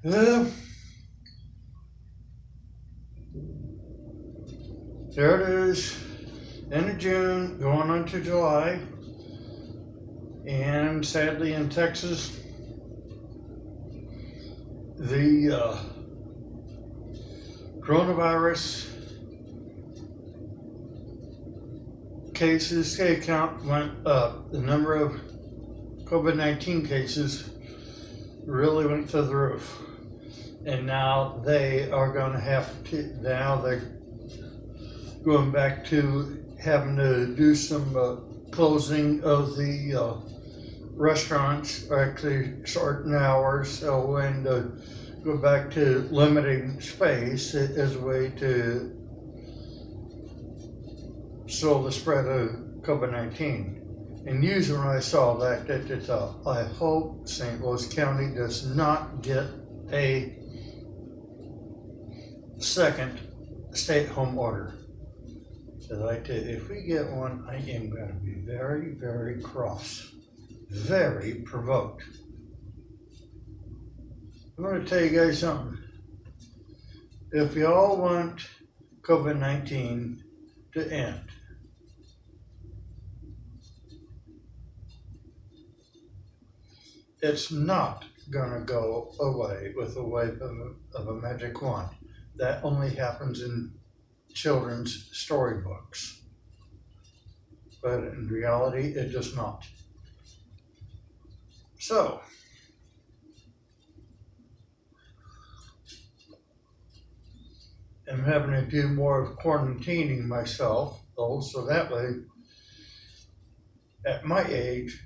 Uh, there it is, end of June, going on to July. And sadly in Texas, the coronavirus cases count went up. The number of COVID-19 cases really went through the roof. And now they are going to have to, now they're going back to having to do some closing of the restaurants, actually shorten hours, and go back to limiting space as a way to slow the spread of COVID-19. And usually when I saw that, it's I hope St. Louis County does not get a second stay-at-home order. So I tell you, if we get one, I am going to be very, very cross, very provoked. I'm going to tell you guys something. If we all want COVID-19 to end, it's not going to go away with a wave of a magic wand. That only happens in children's storybooks. But in reality, it does not. So, I'm having to do more of quarantining myself, though, so that way, at my age,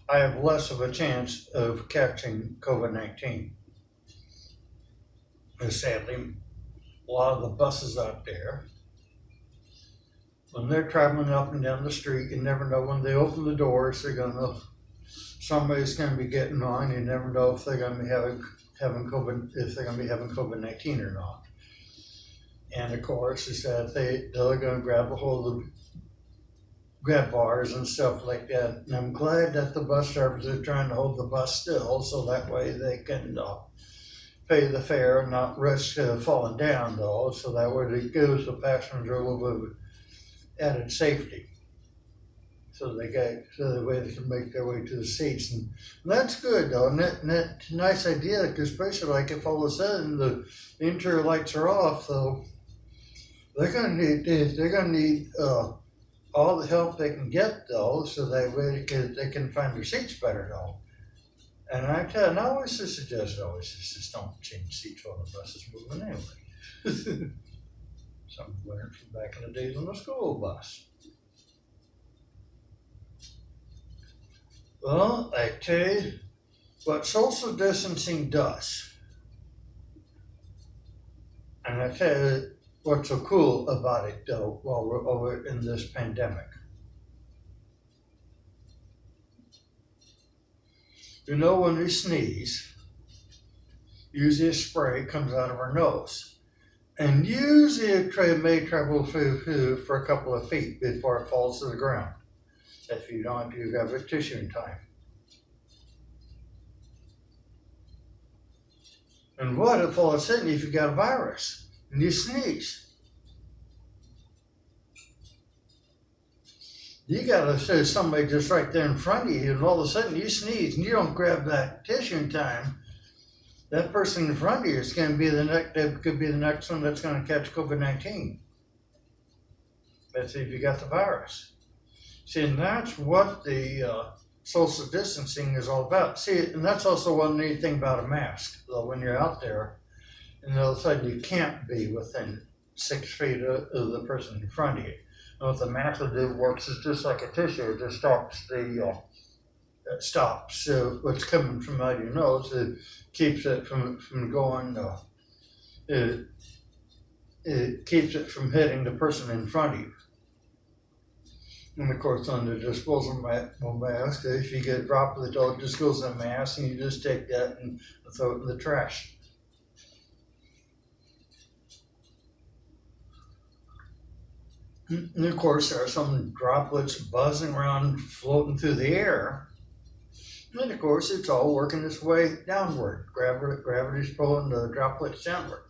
I have less of a chance of catching COVID-19. And sadly, a lot of the buses out there, when they're traveling up and down the street, you never know when they open the doors, somebody's gonna be getting on. You never know if they're gonna be having COVID-19 or not. And of course, is that they're gonna grab a hold of grab bars and stuff like that. And I'm glad that the bus drivers are trying to hold the bus still, so that way they can pay the fare and not risk falling down, though. So that way it gives the passenger a little bit of added safety. So the way they can make their way to the seats, and that's good though. And that's a nice idea, because especially like if all of a sudden the interior lights are off, though, they're gonna need all the help they can get, though, so that way they can find their seats better, though. And I always suggest just don't change seats while the bus is moving anyway. Something learned from back in the days on the school bus. Well, I tell you what social distancing does. And I tell you what's so cool about it, though, while we're over in this pandemic. You know, when we sneeze, usually a spray comes out of our nose. And usually it may travel for a couple of feet before it falls to the ground. If you don't, you have a tissue in time. And what if all of a sudden if you got a virus and you sneeze? You gotta say somebody just right there in front of you, and all of a sudden you sneeze and you don't grab that tissue in time. That person in front of you is going to be could be the next one that's going to catch COVID-19. Let's see if you got the virus. See, and that's what the social distancing is all about. See, and that's also one neat thing about a mask. Though when you're out there, and all of a sudden you can't be within 6 feet of the person in front of you. And what the mask will do works is just like a tissue. It just stops what's coming from out of your nose. It keeps it from going. It keeps it from hitting the person in front of you. And of course, on the disposable mask, if you get a droplet, it just goes in the mask, and you just take that and throw it in the trash. And of course, there are some droplets buzzing around, floating through the air. And of course, it's all working its way downward. Gravity's pulling the droplets downward.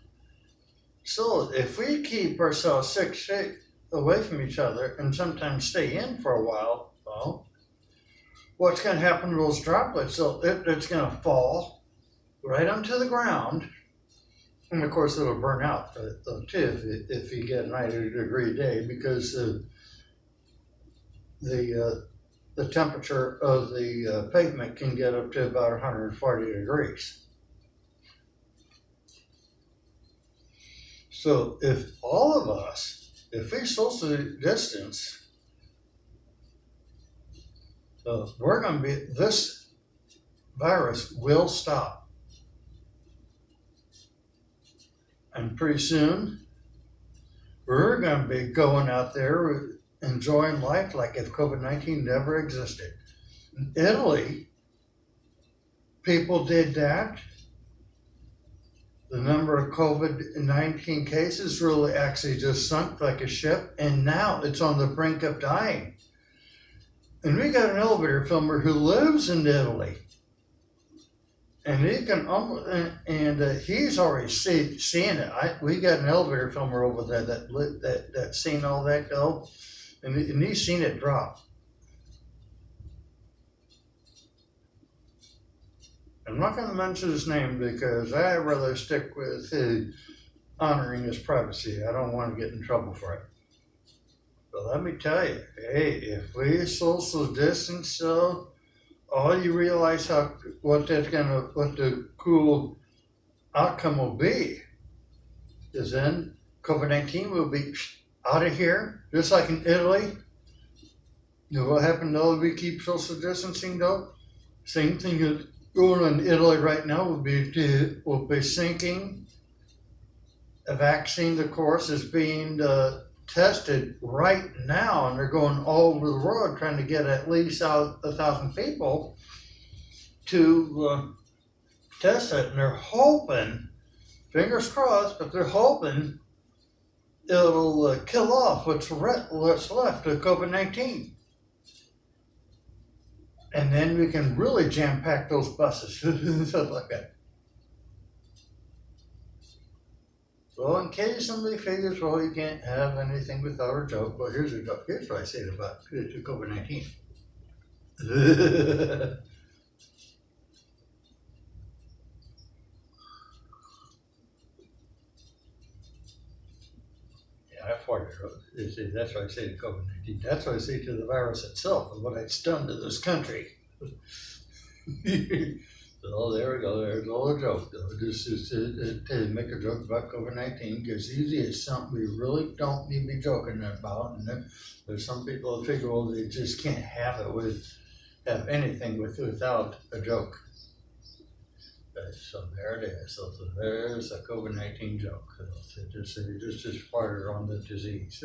So if we keep ourselves 6 feet away from each other and sometimes stay in for a while, well, what's going to happen to those droplets? So it's going to fall right onto the ground. And of course, it'll burn out too if you get a 90-degree day, because the temperature of the pavement can get up to about 140 degrees. So if all of us, if we social distance, we're going to be, this virus will stop. And pretty soon, we're going to be going out there enjoying life like if COVID-19 never existed. In Italy, people did that. The number of COVID-19 cases really actually just sunk like a ship, and now it's on the brink of dying. And we got an elevator filmer who lives in Italy. And he can, he's already seen it. We got an elevator filmer over there that's seen all that go, and he's seen it drop. I'm not going to mention his name because I'd rather stick with honoring his privacy. I don't want to get in trouble for it. But let me tell you, hey, if we social distance, so all you realize what the cool outcome will be is then COVID-19 will be out of here, just like in Italy. You know what happened though? We keep social distancing though. Same thing is going on in Italy right now. Will be sinking. A vaccine, of course, is being tested right now, and they're going all over the world trying to get at least 1,000 people to test it, and they're hoping, fingers crossed, but they're hoping it'll kill off what's left of COVID-19. And then we can really jam-pack those buses, stuff like that. So in case somebody figures, well, you can't have anything without a joke, well, here's a joke. Here's what I said about COVID-19. Yeah, I farted. You see, that's what I say to COVID-19. That's what I say to the virus itself and what it's done to this country. So there we go. There's all a joke, though. This is to make a joke about COVID-19, because usually it's something we really don't need to be joking about. And then there's some people that figure, well, they just can't have anything without a joke. So there it is. So there's a COVID-19 joke. So just farted on the disease.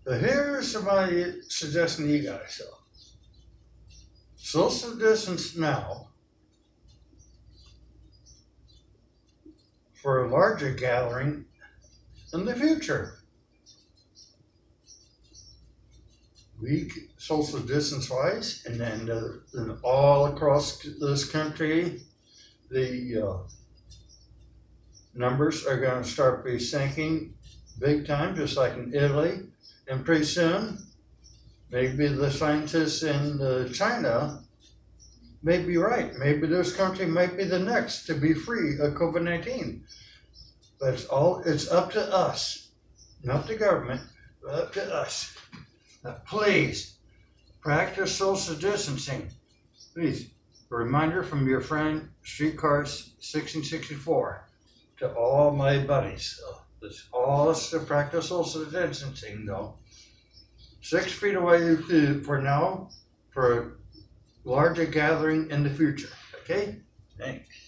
So here's my suggestion to you guys. So, social distance now for a larger gathering in the future. We social distance wise, and then all across this country, the numbers are going to start be sinking big time, just like in Italy. And pretty soon, maybe the scientists in China may be right. Maybe this country might be the next to be free of COVID-19. But it's up to us, not the government, but up to us. Now, please, practice social distancing. Please, a reminder from your friend Streetcars 1664 to all my buddies. It's all to practice social distancing, though. 6 feet away for now, for a larger gathering in the future. Okay? Thanks.